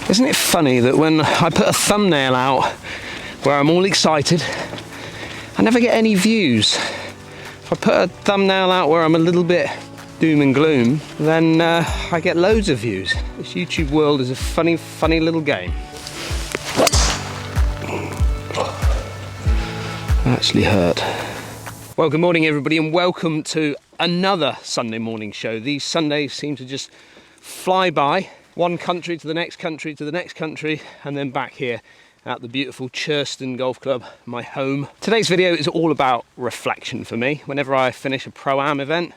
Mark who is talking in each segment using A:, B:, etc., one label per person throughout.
A: Isn't it funny that when I put a thumbnail out where I'm all excited, I never get any views? If I put a thumbnail out where I'm a little bit doom and gloom, then I get loads of views. This YouTube world is a funny, funny little game. That actually hurt. Well, good morning everybody and welcome to another Sunday morning show. These Sundays seem to just fly by. One country to the next country to the next country, and then back here at the beautiful Churston Golf Club, my home. Today's video is all about reflection for me. Whenever I finish a Pro-Am event,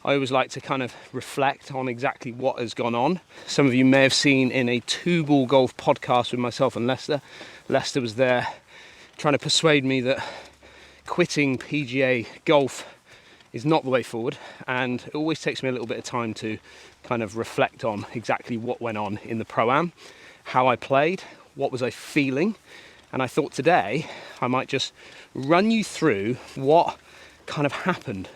A: I always like to kind of reflect on exactly what has gone on. Some of you may have seen in a 2-ball golf podcast with myself and Lester. Lester was there trying to persuade me that quitting PGA golf is not the way forward, and it always takes me a little bit of time to kind of reflect on exactly what went on in the Pro-Am, how I played, what was I feeling, and I thought today I might just run you through what kind of happened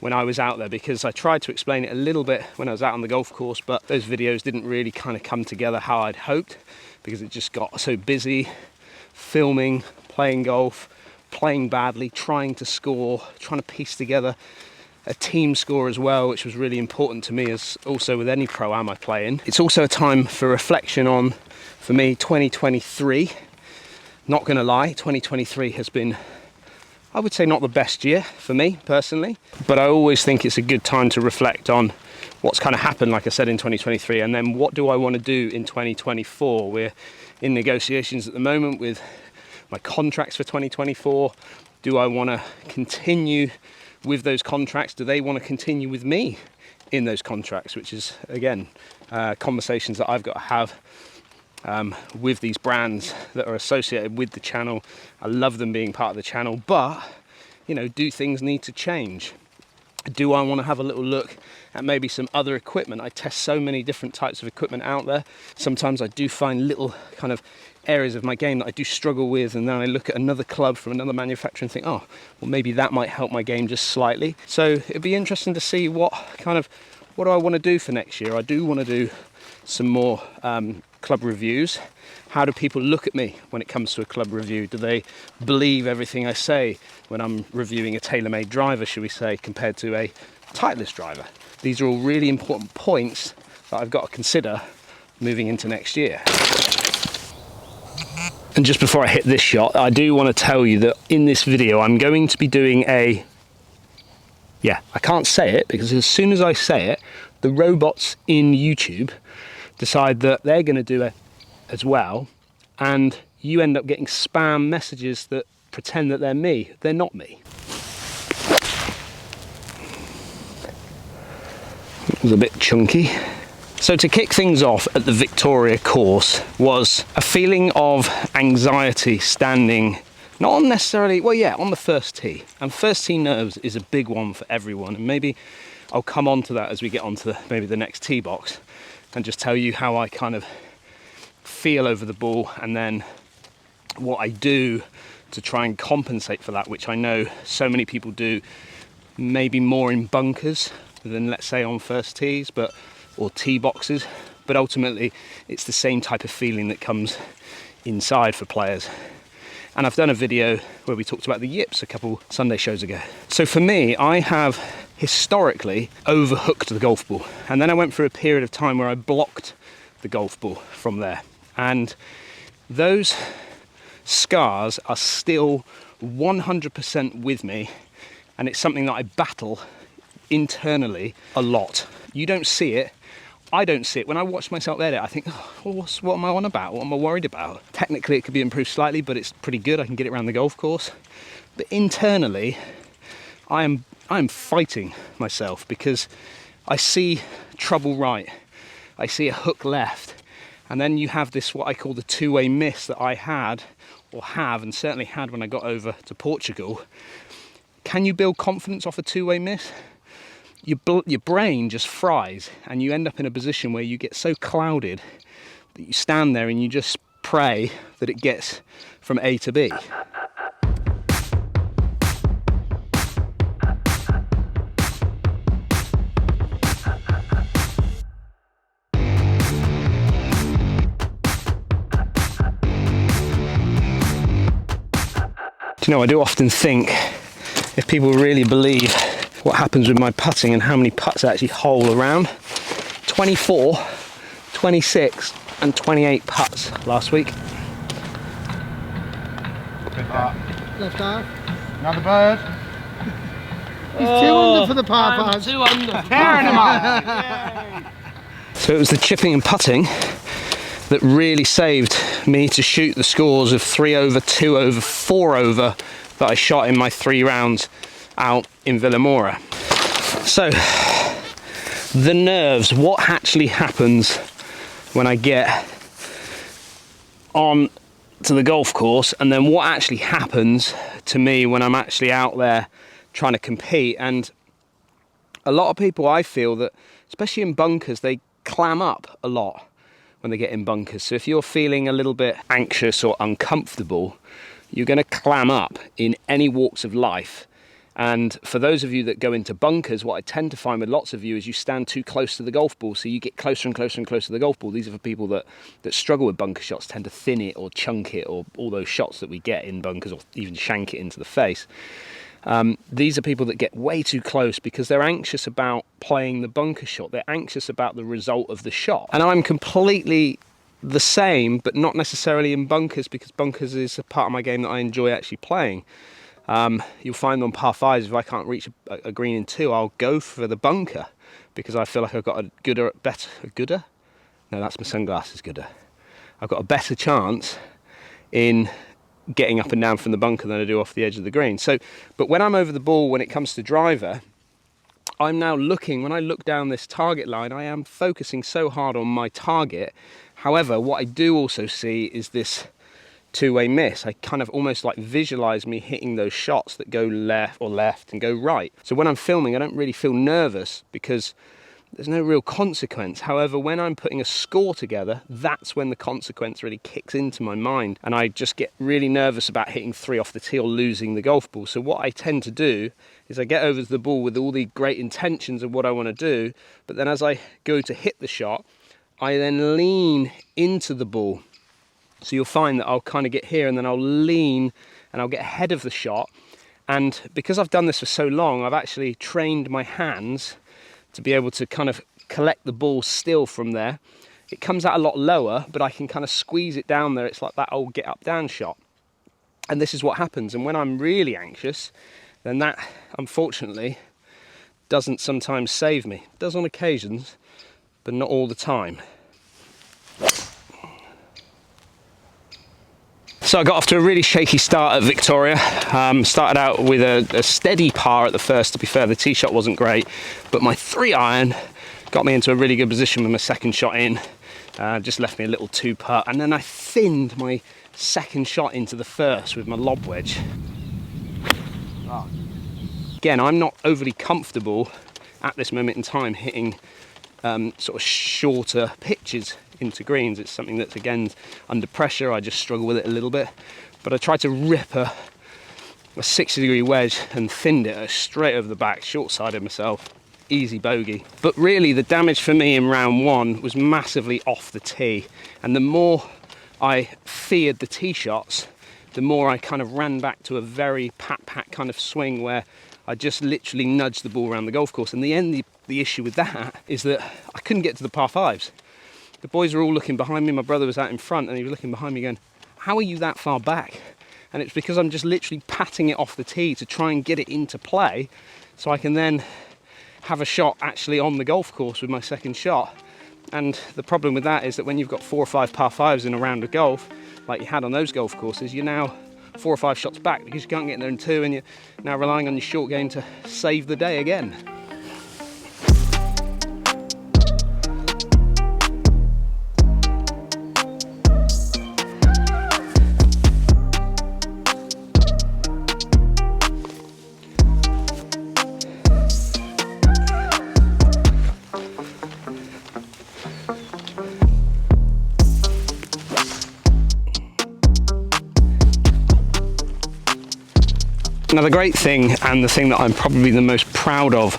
A: when I was out there, because I tried to explain it a little bit when I was out on the golf course, but those videos didn't really kind of come together how I'd hoped, because it just got so busy filming, playing golf, playing badly, trying to score, trying to piece together a team score as well, which was really important to me, as also with any Pro-Am I play in. It's also a time for reflection on, for me, 2023. Not gonna lie, 2023 has been, I would say, not the best year for me personally, but I always think it's a good time to reflect on what's kind of happened, like I said, in 2023, and then what do I want to do in 2024. We're in negotiations at the moment with my contracts for 2024. Do I want to continue with those contracts? Do they want to continue with me in those contracts? Which is, again, conversations that I've got to have with these brands that are associated with the channel. I love them being part of the channel, but, you know, do things need to change? Do I want to have a little look at maybe some other equipment? I test so many different types of equipment out there. Sometimes I do find little kind of areas of my game that I do struggle with, and then I look at another club from another manufacturer and think, oh, well, maybe that might help my game just slightly. So it'd be interesting to see what do I want to do for next year. I do want to do some more club reviews. How do people look at me when it comes to a club review? Do they believe everything I say when I'm reviewing a tailor-made driver, should we say, compared to a Titleist driver? These are all really important points that I've got to consider moving into next year. And just before I hit this shot, I do want to tell you that in this video I'm going to be doing I can't say it, because as soon as I say it, the robots in YouTube decide that they're going to do it as well, and you end up getting spam messages that pretend that they're me. They're not me. It was a bit chunky. So to kick things off at the Victoria course was a feeling of anxiety standing, not on necessarily, well, yeah, on the first tee. And first tee nerves is a big one for everyone, and maybe I'll come on to that as we get on to maybe the next tee box and just tell you how I kind of feel over the ball, and then what I do to try and compensate for that, which I know so many people do, maybe more in bunkers than, let's say, on first tees, or tee boxes, but ultimately it's the same type of feeling that comes inside for players. And I've done a video where we talked about the yips a couple Sunday shows ago. So for me, I have historically overhooked the golf ball, and then I went through a period of time where I blocked the golf ball from there, and those scars are still 100% with me, and it's something that I battle internally a lot. You don't see it, I don't see it. When I watch myself edit, I think, oh, well, what am I on about? What am I worried about? Technically, it could be improved slightly, but it's pretty good. I can get it around the golf course. But internally, I am fighting myself, because I see trouble right, I see a hook left, and then you have this, what I call the two-way miss that I had, or have, and certainly had when I got over to Portugal. Can you build confidence off a two-way miss? Your brain just fries, and you end up in a position where you get so clouded that you stand there and you just pray that it gets from A to B. Do you know, I do often think if people really believe what happens with my putting and how many putts I actually hole around. 24, 26 and 28 putts last week.
B: Good putt.
C: Left half.
B: Another bird.
C: He's 2 under for the par 5.
A: 2 under.
B: Tearing him up.
A: So it was the chipping and putting that really saved me to shoot the scores of 3 over, 2 over, 4 over that I shot in my 3 rounds out in Villamora. So, the nerves, what actually happens when I get on to the golf course, and then what actually happens to me when I'm actually out there trying to compete. And a lot of people, I feel that, especially in bunkers, they clam up a lot when they get in bunkers. So if you're feeling a little bit anxious or uncomfortable, you're going to clam up in any walks of life. And for those of you that go into bunkers, what I tend to find with lots of you is you stand too close to the golf ball, so you get closer and closer and closer to the golf ball. These are for people that struggle with bunker shots, tend to thin it or chunk it, or all those shots that we get in bunkers, or even shank it into the face. These are people that get way too close because they're anxious about playing the bunker shot. They're anxious about the result of the shot. And I'm completely the same, but not necessarily in bunkers, because bunkers is a part of my game that I enjoy actually playing. You'll find on par 5s, if I can't reach a green in 2, I'll go for the bunker because I feel like I've got a gooder? No, that's my sunglasses gooder. I've got a better chance in getting up and down from the bunker than I do off the edge of the green. So, but when I'm over the ball, when it comes to driver, I'm now looking, when I look down this target line, I am focusing so hard on my target. However, what I do also see is this two-way miss. I kind of almost like visualize me hitting those shots that go left and go right. So when I'm filming, I don't really feel nervous because there's no real consequence. However, when I'm putting a score together, that's when the consequence really kicks into my mind, and I just get really nervous about hitting 3 off the tee or losing the golf ball. So what I tend to do is I get over to the ball with all the great intentions of what I want to do, but then as I go to hit the shot, I then lean into the ball. So you'll find that I'll kind of get here and then I'll lean and I'll get ahead of the shot. And because I've done this for so long, I've actually trained my hands to be able to kind of collect the ball still from there. It comes out a lot lower, but I can kind of squeeze it down there. It's like that old get up down shot. And this is what happens. And when I'm really anxious, then that unfortunately doesn't sometimes save me. It does on occasions, but not all the time. So I got off to a really shaky start at Victoria. Started out with a steady par at the first, to be fair. The tee shot wasn't great, but my 3-iron got me into a really good position with my second shot in. Just left me a little 2-putt, and then I thinned my second shot into the first with my lob wedge. Oh. Again, I'm not overly comfortable at this moment in time hitting sort of shorter pitches into greens. It's something that's, again, under pressure. I just struggle with it a little bit, but I tried to rip a 60-degree wedge and thinned it straight over the back, short-sided myself, easy bogey. But really the damage for me in round 1 was massively off the tee, and the more I feared the tee shots, the more I kind of ran back to a very pat-pat kind of swing where I just literally nudged the ball around the golf course. And the issue with that is that I couldn't get to the par 5s. The boys were all looking behind me. My brother was out in front and he was looking behind me going, how are you that far back? And it's because I'm just literally patting it off the tee to try and get it into play so I can then have a shot actually on the golf course with my second shot. And the problem with that is that when you've got 4 or 5 par 5s in a round of golf, like you had on those golf courses, you're now 4 or 5 shots back because you can't get in there in 2, and you're now relying on your short game to save the day again. Now the great thing, and the thing that I'm probably the most proud of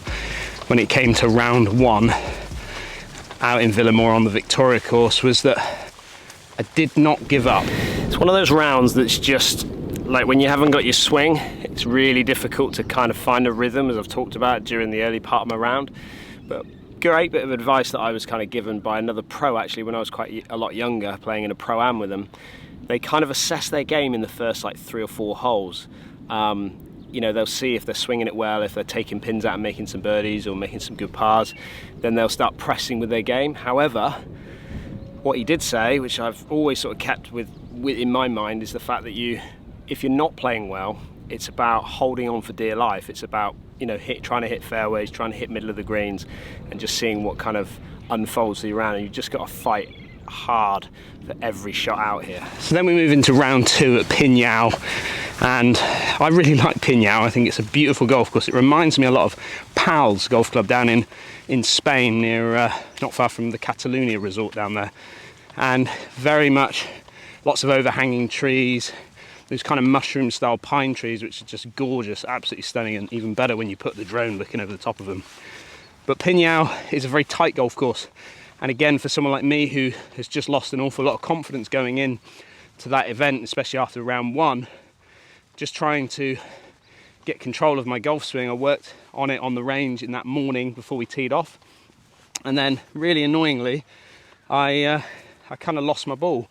A: when it came to round 1 out in Villamora on the Victoria course, was that I did not give up. It's one of those rounds that's just like when you haven't got your swing, it's really difficult to kind of find a rhythm, as I've talked about during the early part of my round. But great bit of advice that I was kind of given by another pro actually when I was quite a lot younger, playing in a pro-am with them. They kind of assess their game in the first like 3 or 4 holes. You know, they'll see if they're swinging it well, if they're taking pins out and making some birdies or making some good pars, then they'll start pressing with their game. However, what he did say, which I've always sort of kept with in my mind, is the fact that if you're not playing well, it's about holding on for dear life. It's about, you know, trying to hit fairways, trying to hit middle of the greens, and just seeing what kind of unfolds through the round. And you've just got to fight hard for every shot out here. So then we move into round 2 at Pino, and I really like Pino. I think it's a beautiful golf course. It reminds me a lot of Pal's golf club down in Spain, near not far from the Catalonia resort down there, and very much lots of overhanging trees, those kind of mushroom style pine trees, which are just gorgeous, absolutely stunning, and even better when you put the drone looking over the top of them. But Pino is a very tight golf course, and again, for someone like me who has just lost an awful lot of confidence going in to that event, especially after round 1, just trying to get control of my golf swing, I worked on it on the range in that morning before we teed off, and then really annoyingly I kind of lost my ball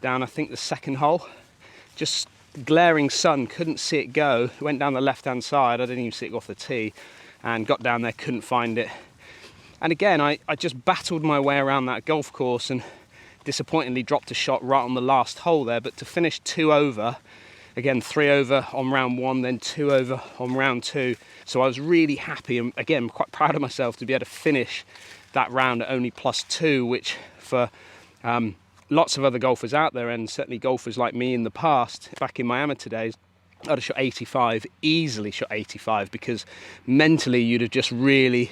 A: down, I think, the 2nd hole. Just glaring sun, couldn't see it go. It went down the left hand side, I didn't even see it go off the tee, and got down there, couldn't find it. And again, I just battled my way around that golf course and disappointingly dropped a shot right on the last hole there. But to finish 2 over, again 3 over on round 1, then 2 over on round 2. So I was really happy, and again quite proud of myself to be able to finish that round at only +2, which for lots of other golfers out there, and certainly golfers like me in the past, back in my amateur days, I'd have shot 85, easily shot 85, because mentally you'd have just really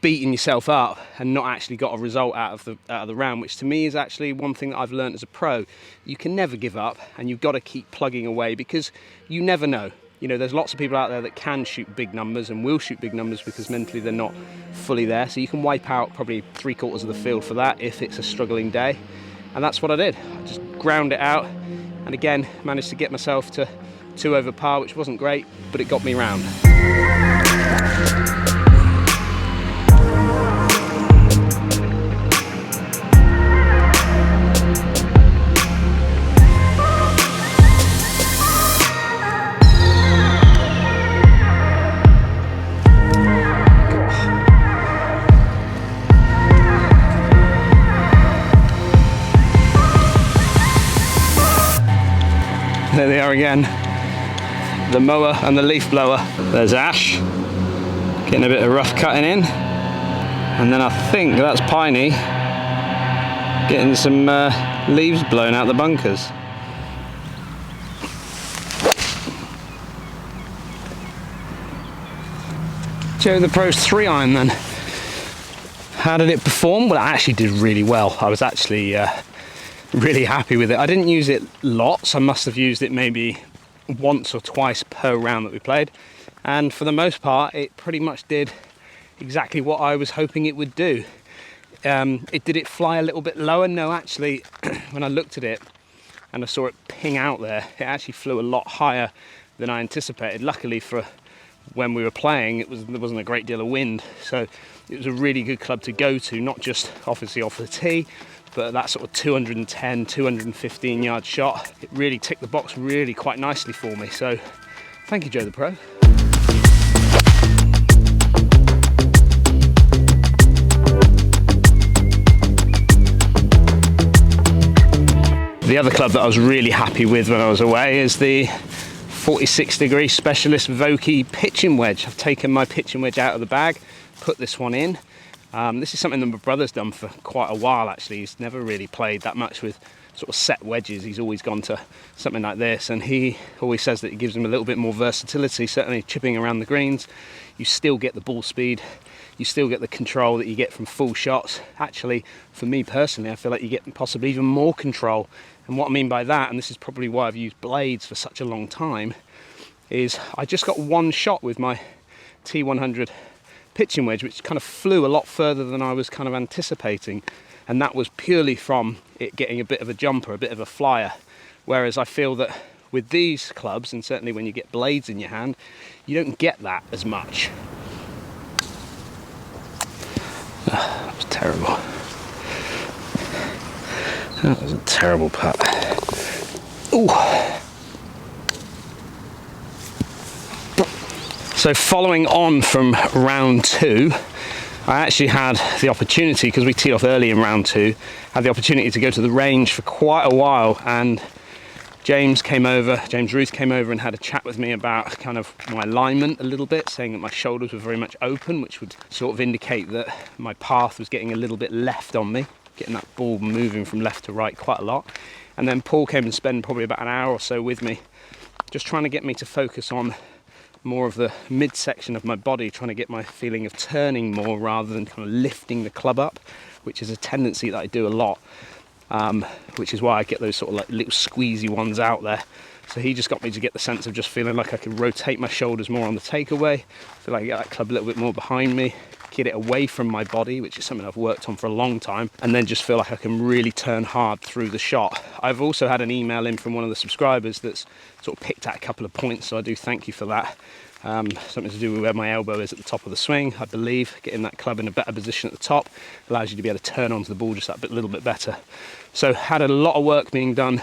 A: beaten yourself up and not actually got a result out of the round, which to me is actually one thing that I've learned as a pro. You can never give up, and you've got to keep plugging away, because you never know. You know, there's lots of people out there that can shoot big numbers and will shoot big numbers because mentally they're not fully there. So you can wipe out probably 3/4 of the field for that if it's a struggling day. And that's what I did. I just ground it out, and again managed to get myself to 2 over par, which wasn't great, but it got me round. There they are again, the mower and the leaf blower. There's Ash, getting a bit of rough cutting in. And then I think that's Piney, getting some leaves blown out the bunkers. Joe the Pro's 3-iron then. How did it perform? Well, it actually did really well. I was actually really happy with it. I didn't use it lots. I must have used it maybe once or twice per round that we played, and for the most part it pretty much did exactly what I was hoping it would do. Did it fly a little bit lower? No, actually when I looked at it and I saw it ping out there, it actually flew a lot higher than I anticipated. Luckily for when we were playing, there wasn't a great deal of wind, so it was a really good club to go to, not just obviously off the tee, but that sort of 210, 215 yard shot. It really ticked the box really quite nicely for me. So thank you, Joe the Pro. The other club that I was really happy with when I was away is the 46-degree Specialist Vokey pitching wedge. I've taken my pitching wedge out of the bag, put this one in. This is something that my brother's done for quite a while actually. He's never really played that much with sort of set wedges. He's always gone to something like this, and he always says that it gives him a little bit more versatility. Certainly chipping around the greens, you still get the ball speed, you still get the control that you get from full shots. Actually, for me personally, I feel like you get possibly even more control. And what I mean by that, and this is probably why I've used blades for such a long time, is I just got one shot with my T100 pitching wedge, which kind of flew a lot further than I was kind of anticipating, and that was purely from it getting a bit of a jumper, a bit of a flyer. Whereas I feel that with these clubs, and certainly when you get blades in your hand, you don't get that as much. That was terrible. That was a terrible putt. Ooh. So following on from round 2, I actually had the opportunity, because we teed off early in round 2, had the opportunity to go to the range for quite a while, and James Ruth came over and had a chat with me about kind of my alignment a little bit, saying that my shoulders were very much open, which would sort of indicate that my path was getting a little bit left on me, getting that ball moving from left to right quite a lot. And then Paul came and spent probably about an hour or so with me, just trying to get me to focus on more of the midsection of my body, trying to get my feeling of turning more rather than kind of lifting the club up, which is a tendency that I do a lot, which is why I get those sort of like little squeezy ones out there. So he just got me to get the sense of just feeling like I could rotate my shoulders more on the takeaway, feel like I get that club a little bit more behind me, get it away from my body, which is something I've worked on for a long time, and then just feel like I can really turn hard through the shot. I've also had an email in from one of the subscribers that's sort of picked out a couple of points, so I do thank you for that. Something to do with where my elbow is at the top of the swing, I believe. Getting that club in a better position at the top allows you to be able to turn onto the ball just that little bit better. So had a lot of work being done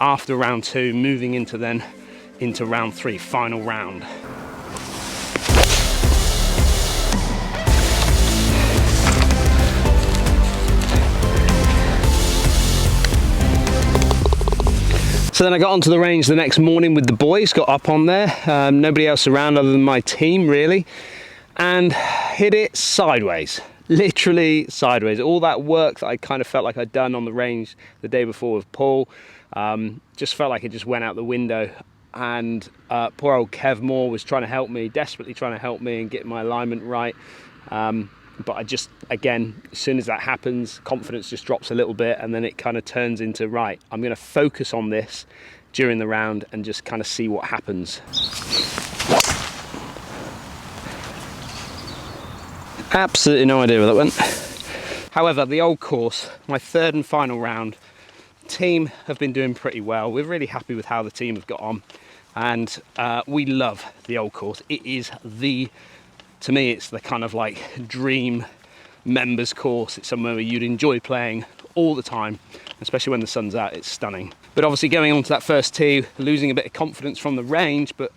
A: after round 2, moving into round 3, final round. So then I got onto the range the next morning with the boys, got up on there, nobody else around other than my team really, and hit it sideways, literally sideways. All that work that I kind of felt like I'd done on the range the day before with Paul, just felt like it just went out the window. And poor old Kev Moore was trying to help me, desperately trying to help me and get my alignment right. But I just, again, as soon as that happens, confidence just drops a little bit, and then it kind of turns into, right, I'm going to focus on this during the round and just kind of see what happens. Absolutely no idea where that went. However, the old course, my 3rd and final round, team have been doing pretty well. We're really happy with how the team have got on, and we love the old course. It is to me, it's the kind of like dream members course. It's somewhere where you'd enjoy playing all the time, especially when the sun's out. It's stunning. But obviously going on to that first tee, losing a bit of confidence from the range, but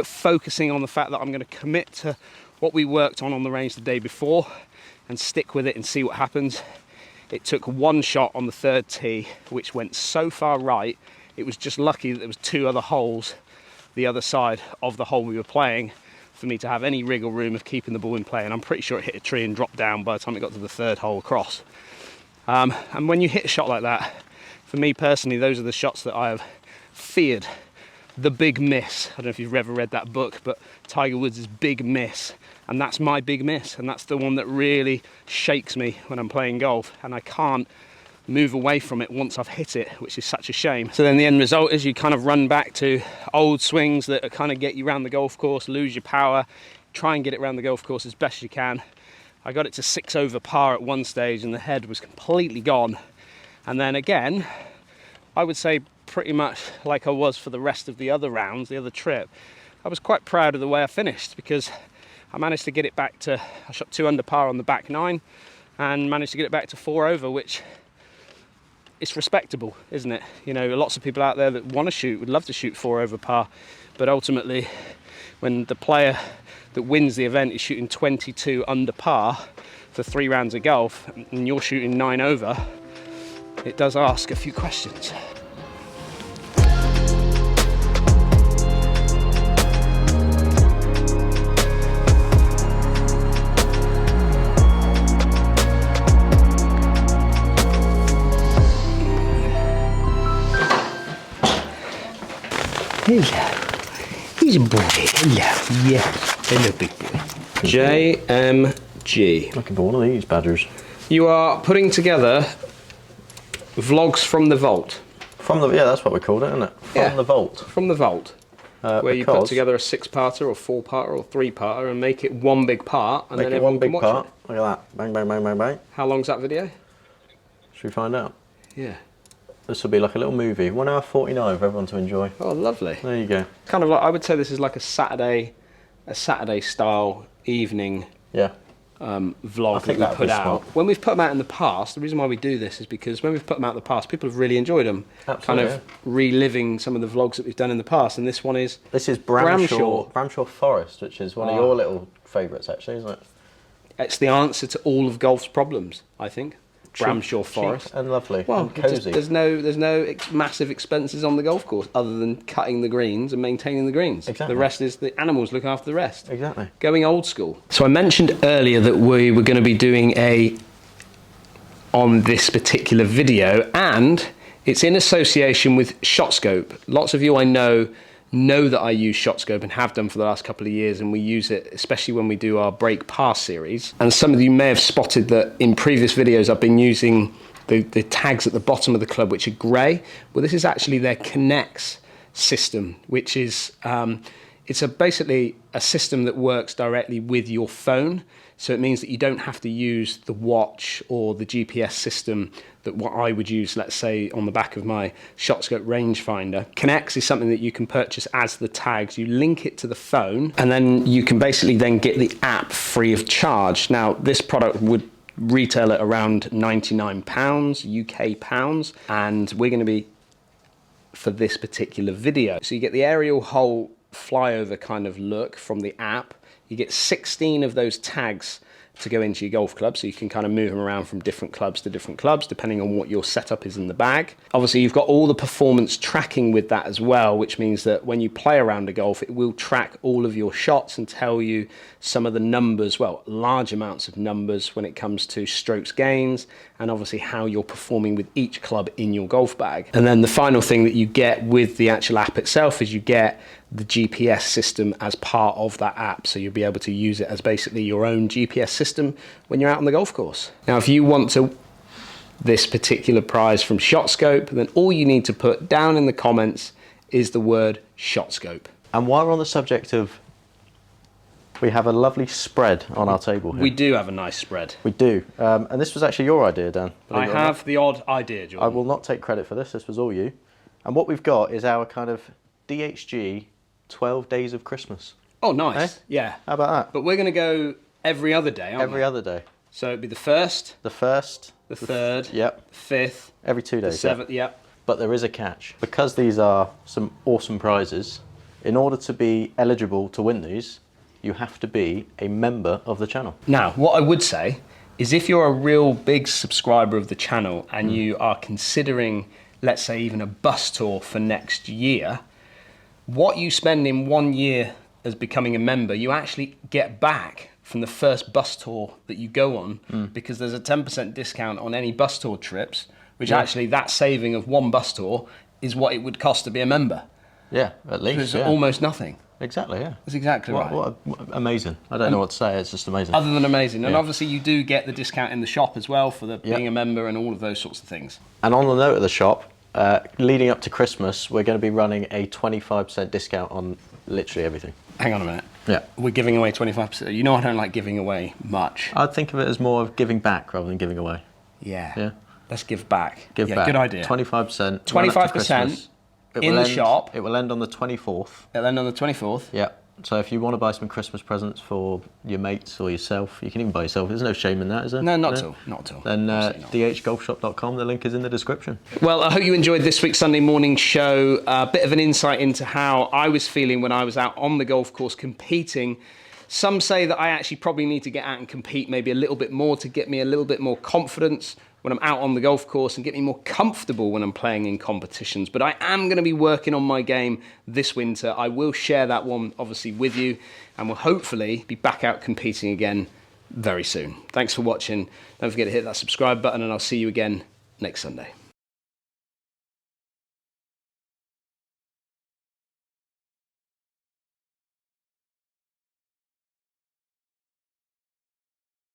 A: focusing on the fact that I'm going to commit to what we worked on the range the day before and stick with it and see what happens. It took one shot on the 3rd tee, which went so far right. It was just lucky that there was 2 other holes the other side of the hole we were playing for me to have any wriggle room of keeping the ball in play, and I'm pretty sure it hit a tree and dropped down by the time it got to the 3rd hole across. And when you hit a shot like that, for me personally, those are the shots that I have feared. The Big Miss. I don't know if you've ever read that book, but Tiger Woods' Big Miss, and that's my big miss, and that's the one that really shakes me when I'm playing golf, and I can't move away from it once I've hit it, which is such a shame. So then the end result is you kind of run back to old swings that kind of get you around the golf course, lose your power, try and get it around the golf course as best you can. I got it to 6 over par at one stage and the head was completely gone. And then again, I would say pretty much like I was for the rest of the other rounds, the other trip, I was quite proud of the way I finished, because I managed to get it back to, I shot 2 under par on the back 9 and managed to get it back to 4 over, which it's respectable, isn't it? You know, lots of people out there that want to shoot, would love to shoot 4 over par, but ultimately when the player that wins the event is shooting 22 under par for 3 rounds of golf and you're shooting 9 over, it does ask a few questions. Hello. He's a boy. Hello. Yeah. Hello, big boy. JMG.
D: Looking for one of these badgers.
A: You are putting together vlogs from the vault.
D: From the, yeah, that's what we called it, isn't it? From the vault.
A: From the vault. Where you put together a 6-parter or 4-parter or 3-parter and make it one big part, and
D: make
A: then
D: it one big
A: can watch
D: part.
A: It.
D: Look at that. Bang, bang, bang, bang, bang.
A: How long's that video?
D: Should we find out?
A: Yeah.
D: This will be like a little movie, 1 hour 49 for everyone to enjoy.
A: Oh, lovely.
D: There you go.
A: Kind of like, I would say this is like a Saturday style evening
D: Yeah.
A: vlog that we
D: that'd
A: put
D: be
A: out.
D: smart.
A: When we've put them out in the past, the reason why we do this is because when we've put them out in the past, people have really enjoyed them.
D: Absolutely,
A: Kind of reliving some of the vlogs that we've done in the past, and this one is
D: This is Bramshaw Forest, which is one of your little favourites, actually, isn't it?
A: It's the answer to all of golf's problems, I think. Bramshaw
D: Cheap
A: Forest.
D: and lovely
A: Well,
D: and cosy.
A: there's no massive expenses on the golf course other than cutting the greens and maintaining the greens.
D: Exactly.
A: The rest is the animals look after the rest.
D: Exactly.
A: Going old school. So I mentioned earlier that we were going to be doing on this particular video, and it's in association with Shotscope. Lots of you I know that I use Shotscope and have done for the last couple of years, and we use it especially when we do our break pass series. And some of you may have spotted that in previous videos I've been using the tags at the bottom of the club, which are grey. Well, this is actually their Connects system, which is it's basically a system that works directly with your phone. So it means that you don't have to use the watch or the GPS system that what I would use, let's say, on the back of my Shotscope rangefinder. Connects is something that you can purchase as the tags. You link it to the phone, and then you can basically then get the app free of charge. Now, this product would retail at around £99 UK pounds, and we're going to be, for this particular video, so you get the aerial hole flyover kind of look from the app. You get 16 of those tags to go into your golf club, so you can kind of move them around from different clubs to different clubs depending on what your setup is in the bag. Obviously you've got all the performance tracking with that as well, which means that when you play around a golf, it will track all of your shots and tell you some of the numbers, well, large amounts of numbers when it comes to strokes gains, and obviously how you're performing with each club in your golf bag. And then the final thing that you get with the actual app itself is you get the GPS system as part of that app, so you'll be able to use it as basically your own GPS system when you're out on the golf course. Now, if you want to this particular prize from Shotscope, then all you need to put down in the comments is the word Shotscope.
D: And while we're on the subject of, we have a lovely spread on our table here.
A: We do have a nice spread.
D: We do. And this was actually your idea, Dan.
A: I have the odd idea, Jordan.
D: I will not take credit for this. This was all you. And what we've got is our kind of DHG 12 Days of Christmas.
A: Oh, nice.
D: Eh?
A: Yeah.
D: How about that?
A: But we're going to go every other day, aren't we?
D: Every other day.
A: So it'd be the first,
D: The first.
A: the third,
D: Yep.
A: the fifth,
D: Every 2
A: the
D: days.
A: seventh, yep.
D: But there is a catch. Because these are some awesome prizes, in order to be eligible to win these, you have to be a member of the channel.
A: Now, what I would say is if you're a real big subscriber of the channel and you are considering, let's say, even a bus tour for next year, what you spend in 1 year as becoming a member, you actually get back from the first bus tour that you go on, because there's a 10% discount on any bus tour trips, which actually that saving of one bus tour is what it would cost to be a member.
D: Yeah, at least.
A: It's
D: yeah.
A: almost nothing.
D: Exactly, yeah.
A: That's exactly right.
D: What amazing. I don't know what to say, it's just amazing.
A: Other than amazing. And
D: Yeah.
A: obviously you do get the discount in the shop as well for being a member and all of those sorts of things.
D: And on the note of the shop, leading up to Christmas, we're going to be running a 25% discount on literally everything.
A: Hang on a minute.
D: Yeah.
A: We're giving away 25%. You know I don't like giving away much.
D: I'd think of it as more of giving back rather than giving away.
A: Yeah.
D: Yeah.
A: Let's give back.
D: Give
A: yeah,
D: back.
A: Good idea.
D: 25%.
A: 25% in the shop.
D: It will end on the 24th.
A: It'll end on the 24th.
D: Yeah. So if you want to buy some Christmas presents for your mates or yourself, you can even buy yourself. There's no shame in that, is there?
A: No, not at all. Not at all.
D: Then
A: Absolutely not.
D: dhgolfshop.com, the link is in the description.
A: Well, I hope you enjoyed this week's Sunday morning show. A bit of an insight into how I was feeling when I was out on the golf course competing. Some say that I actually probably need to get out and compete maybe a little bit more to get me a little bit more confidence when I'm out on the golf course and get me more comfortable when I'm playing in competitions. But I am going to be working on my game this winter. I will share that one, obviously, with you, and will hopefully be back out competing again very soon. Thanks for watching. Don't forget to hit that subscribe button, and I'll see you again next Sunday.